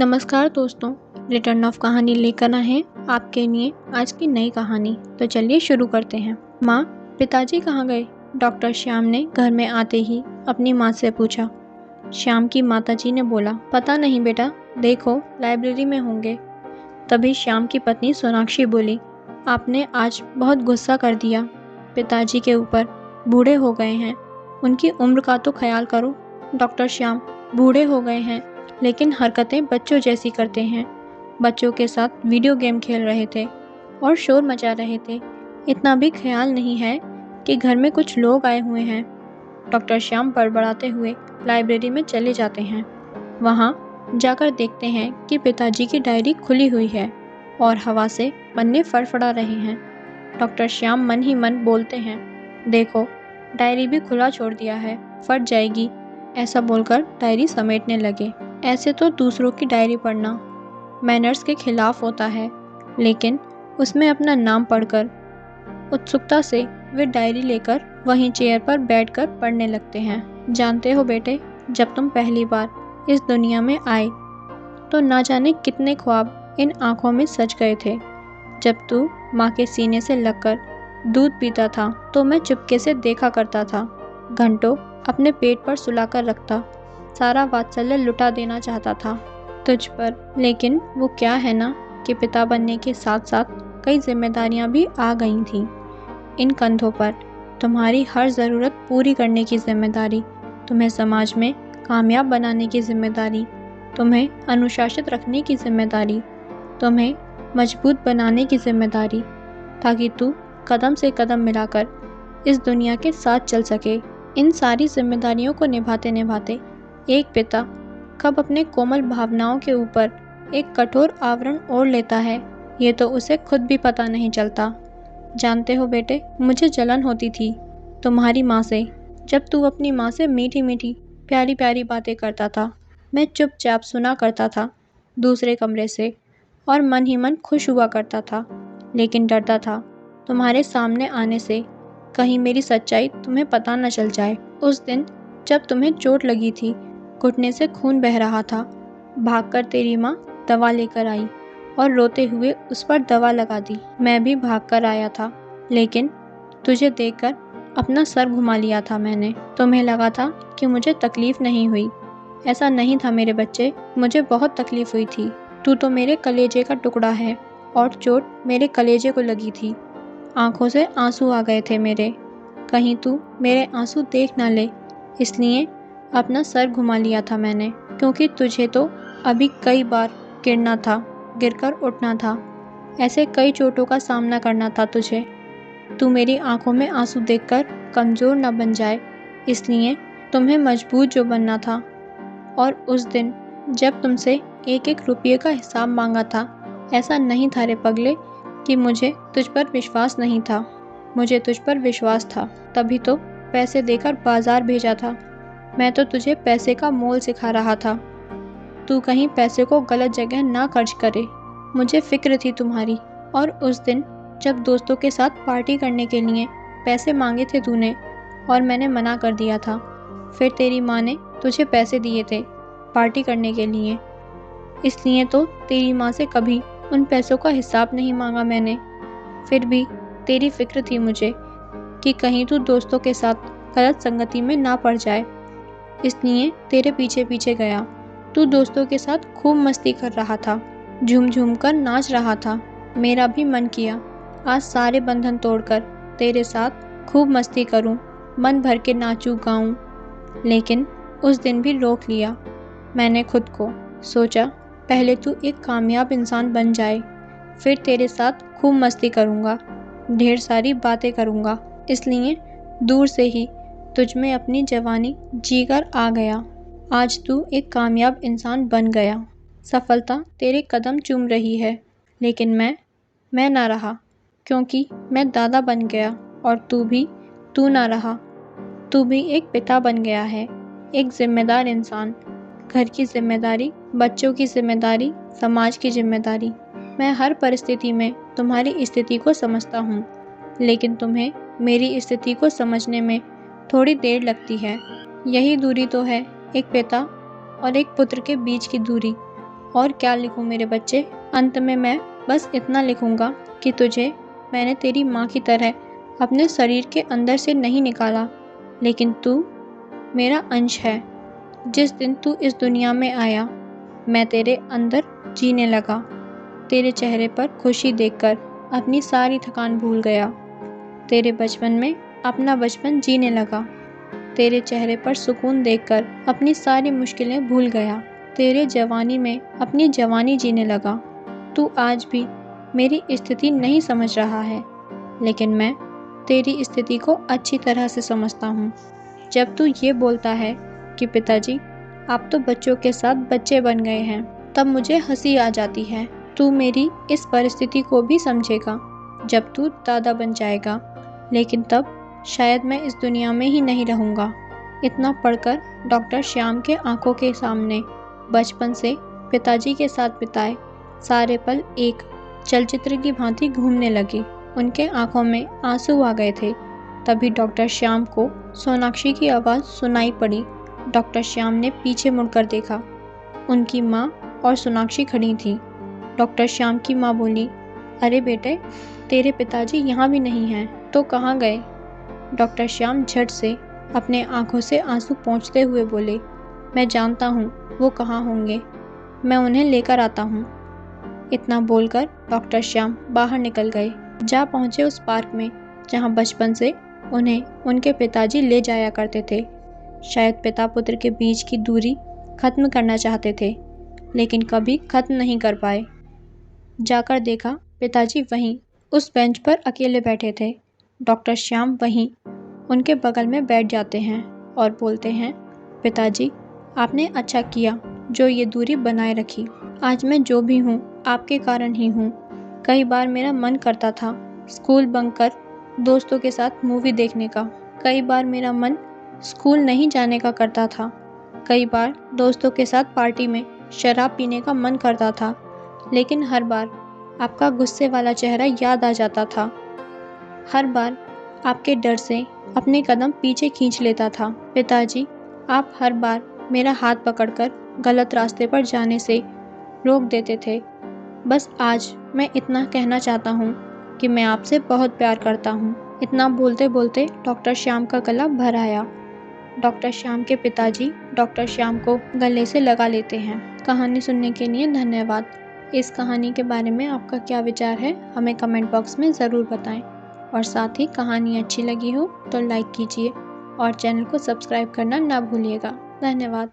नमस्कार दोस्तों, return of कहानी लेकर आए हैं आपके लिए आज की नई कहानी। तो चलिए शुरू करते हैं। माँ, पिताजी कहाँ गए? डॉक्टर श्याम ने घर में आते ही अपनी माँ से पूछा। श्याम की माताजी ने बोला, पता नहीं बेटा, देखो लाइब्रेरी में होंगे। तभी श्याम की पत्नी सोनाक्षी बोली, आपने आज बहुत गुस्सा कर दिया। पिताजी के ऊपर, बूढ़े हो गए हैं, उनकी उम्र का तो ख्याल करो। डॉक्टर श्याम, बूढ़े हो गए हैं लेकिन हरकतें बच्चों जैसी करते हैं। बच्चों के साथ वीडियो गेम खेल रहे थे और शोर मचा रहे थे। इतना भी ख्याल नहीं है कि घर में कुछ लोग आए हुए हैं। डॉक्टर श्याम बड़बड़ाते हुए लाइब्रेरी में चले जाते हैं। वहाँ जाकर देखते हैं कि पिताजी की डायरी खुली हुई है और हवा से पन्ने फड़फड़ा रहे हैं। डॉक्टर श्याम मन ही मन बोलते हैं, देखो डायरी भी खुला छोड़ दिया है, फट जाएगी। ऐसा बोलकर डायरी समेटने लगे। ऐसे तो दूसरों की डायरी पढ़ना मैनर्स के खिलाफ होता है, लेकिन उसमें अपना नाम पढ़कर उत्सुकता से वे डायरी लेकर वहीं चेयर पर बैठकर पढ़ने लगते हैं। जानते हो बेटे, जब तुम पहली बार इस दुनिया में आए तो ना जाने कितने ख्वाब इन आंखों में सज गए थे। जब तू माँ के सीने से लगकर दूध पीता था तो मैं चुपके से देखा करता था। घंटों अपने पेट पर सुलाकर रखता, सारा वात्सल्य लुटा देना चाहता था तुझ पर। लेकिन वो क्या है ना कि पिता बनने के साथ साथ कई जिम्मेदारियां भी आ गई थीं इन कंधों पर। तुम्हारी हर ज़रूरत पूरी करने की जिम्मेदारी, तुम्हें समाज में कामयाब बनाने की जिम्मेदारी, तुम्हें अनुशासित रखने की जिम्मेदारी, तुम्हें मजबूत बनाने की जिम्मेदारी, ताकि तू कदम से कदम मिलाकर इस दुनिया के साथ चल सके। इन सारी जिम्मेदारियों को निभाते निभाते एक पिता कब अपने कोमल भावनाओं के ऊपर एक कठोर आवरण ओढ़ लेता है, ये तो उसे खुद भी पता नहीं चलता। जानते हो बेटे, मुझे जलन होती थी तुम्हारी माँ से। जब तू अपनी माँ से मीठी मीठी प्यारी प्यारी बातें करता था, मैं चुपचाप सुना करता था दूसरे कमरे से और मन ही मन खुश हुआ करता था, लेकिन डरता था तुम्हारे सामने आने से कहीं मेरी सच्चाई तुम्हें पता न चल जाए। उस दिन जब तुम्हें चोट लगी थी, घुटने से खून बह रहा था, भागकर तेरी माँ दवा लेकर आई और रोते हुए उस पर दवा लगा दी। मैं भी भागकर आया था, लेकिन तुझे देखकर अपना सर घुमा लिया था मैंने। तुम्हें लगा था कि मुझे तकलीफ नहीं हुई। ऐसा नहीं था मेरे बच्चे, मुझे बहुत तकलीफ हुई थी। तू तो मेरे कलेजे का टुकड़ा है और चोट मेरे कलेजे को लगी थी। आंखों से आंसू आ गए थे मेरे, कहीं तू मेरे आंसू देख ना ले, इसलिए अपना सर घुमा लिया था मैंने। क्योंकि तुझे तो अभी कई बार गिरना था, गिरकर उठना था, ऐसे कई चोटों का सामना करना था तुझे। तू मेरी आंखों में आंसू देखकर कमज़ोर न बन जाए, इसलिए तुम्हें मजबूत जो बनना था। और उस दिन जब तुमसे एक एक रुपये का हिसाब मांगा था, ऐसा नहीं था रे पगले कि मुझे तुझ पर विश्वास नहीं था। मुझे तुझ पर विश्वास था, तभी तो पैसे देकर बाजार भेजा था। मैं तो तुझे पैसे का मोल सिखा रहा था, तू कहीं पैसे को गलत जगह ना खर्च करे। मुझे फिक्र थी तुम्हारी। और उस दिन जब दोस्तों के साथ पार्टी करने के लिए पैसे मांगे थे तूने और मैंने मना कर दिया था, फिर तेरी माँ ने तुझे पैसे दिए थे पार्टी करने के लिए, इसलिए तो तेरी माँ से कभी उन पैसों का हिसाब नहीं मांगा मैंने। फिर भी तेरी फिक्र थी मुझे कि कहीं तू दोस्तों के साथ गलत संगति में ना पड़ जाए, इसलिए तेरे पीछे पीछे गया। तू दोस्तों के साथ खूब मस्ती कर रहा था, झूम झूम कर नाच रहा था। मेरा भी मन किया आज सारे बंधन तोड़कर तेरे साथ खूब मस्ती करूं, मन भर के नाचूं गाऊं, लेकिन उस दिन भी रोक लिया मैंने खुद को। सोचा पहले तू एक कामयाब इंसान बन जाए, फिर तेरे साथ खूब मस्ती करूंगा, ढेर सारी बातें करूंगा, इसलिए दूर से ही तुझ में अपनी जवानी जीकर आ गया। आज तू एक कामयाब इंसान बन गया, सफलता तेरे कदम चूम रही है, लेकिन मैं ना रहा, क्योंकि मैं दादा बन गया और तू ना रहा। तू भी एक पिता बन गया है, एक जिम्मेदार इंसान, घर की जिम्मेदारी, बच्चों की जिम्मेदारी, समाज की जिम्मेदारी। मैं हर परिस्थिति में तुम्हारी स्थिति को समझता हूँ, लेकिन तुम्हें मेरी स्थिति को समझने में थोड़ी देर लगती है। यही दूरी तो है एक पिता और एक पुत्र के बीच की दूरी, और क्या लिखूं मेरे बच्चे? अंत में मैं बस इतना लिखूंगा कि तुझे मैंने तेरी माँ की तरह अपने शरीर के अंदर से नहीं निकाला, लेकिन तू मेरा अंश है। जिस दिन तू इस दुनिया में आया, मैं तेरे अंदर जीने लगा। तेरे चेहरे पर खुशी देखकर अपनी सारी थकान भूल गया। तेरे बचपन में अपना बचपन जीने लगा। तेरे चेहरे पर सुकून देखकर अपनी सारी मुश्किलें भूल गया। तेरे जवानी में अपनी जवानी जीने लगा। तू आज भी मेरी स्थिति नहीं समझ रहा है, लेकिन मैं तेरी स्थिति को अच्छी तरह से समझता हूँ। जब तू ये बोलता है कि पिताजी आप तो बच्चों के साथ बच्चे बन गए हैं, तब मुझे हंसी आ जाती है। तू मेरी इस परिस्थिति को भी समझेगा जब तू दादा बन जाएगा, लेकिन तब शायद मैं इस दुनिया में ही नहीं रहूँगा। इतना पढ़कर डॉक्टर श्याम के आंखों के सामने बचपन से पिताजी के साथ बिताए सारे पल एक चलचित्र की भांति घूमने लगे। उनके आंखों में आंसू आ गए थे। तभी डॉक्टर श्याम को सोनाक्षी की आवाज़ सुनाई पड़ी। डॉक्टर श्याम ने पीछे मुड़कर देखा। उनकी माँ और सोनाक्षी खड़ी थी। डॉक्टर श्याम की माँ बोली, अरे बेटे, तेरे पिताजी यहाँ भी नहीं हैं, तो कहाँ गए? डॉक्टर श्याम झट से अपने आंखों से आंसू पोंछते हुए बोले, मैं जानता हूँ वो कहाँ होंगे, मैं उन्हें लेकर आता हूँ। इतना बोलकर डॉक्टर श्याम बाहर निकल गए। जा पहुँचे उस पार्क में जहाँ बचपन से उन्हें उनके पिताजी ले जाया करते थे। शायद पिता पुत्र के बीच की दूरी खत्म करना चाहते थे, लेकिन कभी खत्म नहीं कर पाए। जाकर देखा, पिताजी वहीं उस बेंच पर अकेले बैठे थे। डॉक्टर श्याम वहीं उनके बगल में बैठ जाते हैं और बोलते हैं, पिताजी आपने अच्छा किया जो ये दूरी बनाए रखी। आज मैं जो भी हूँ आपके कारण ही हूँ। कई बार मेरा मन करता था स्कूल बंक कर दोस्तों के साथ मूवी देखने का। कई बार मेरा मन स्कूल नहीं जाने का करता था। कई बार दोस्तों के साथ पार्टी में शराब पीने का मन करता था, लेकिन हर बार आपका गुस्से वाला चेहरा याद आ जाता था। हर बार आपके डर से अपने कदम पीछे खींच लेता था। पिताजी, आप हर बार मेरा हाथ पकड़कर गलत रास्ते पर जाने से रोक देते थे। बस आज मैं इतना कहना चाहता हूँ कि मैं आपसे बहुत प्यार करता हूँ। इतना बोलते बोलते डॉक्टर श्याम का गला भर आया। डॉक्टर श्याम के पिताजी डॉक्टर श्याम को गले से लगा लेते हैं। कहानी सुनने के लिए धन्यवाद। इस कहानी के बारे में आपका क्या विचार है, हमें कमेंट बॉक्स में ज़रूर बताएं। और साथ ही कहानी अच्छी लगी हो तो लाइक कीजिए और चैनल को सब्सक्राइब करना ना भूलिएगा। धन्यवाद।